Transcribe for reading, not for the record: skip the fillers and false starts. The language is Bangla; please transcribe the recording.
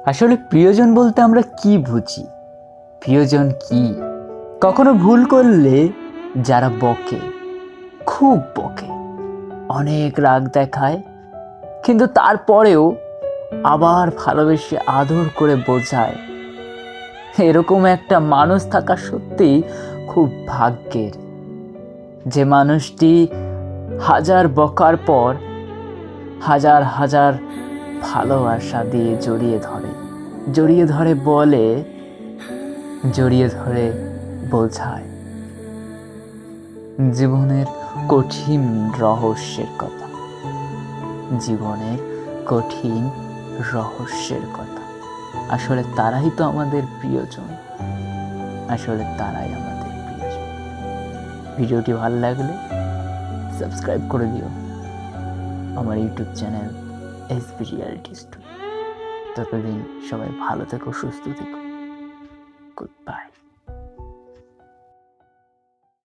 আসলে প্রিয়জন বলতে আমরা কি বুঝি? প্রিয়জন কি? কখনো ভুল করলে যারা বকে, খুব বকে, অনেক রাগ দেখায়, কিন্তু তারপরেও আবার ভালোবেসে আদর করে বোঝায়, এরকম একটা মানুষ থাকা সত্যিই খুব ভাগ্যের। যে মানুষটি হাজার বকার পর হাজার হাজার ভালোবাসা দিয়ে জড়িয়ে ধরে বলে, জড়িয়ে ধরে বোঝায় জীবনের কঠিন রহস্যের কথা, জীবনের কঠিন রহস্যের কথা। আসলে তারাই তো আমাদের প্রিয়জন, আসলে তারাই আমাদের প্রিয়জন। ভিডিওটি ভালো লাগলে সাবস্ক্রাইব করে দিও আমার YouTube channel SB reality studio. ততদিন সবাই ভালো থেকো, সুস্থ থেকো। Good bye.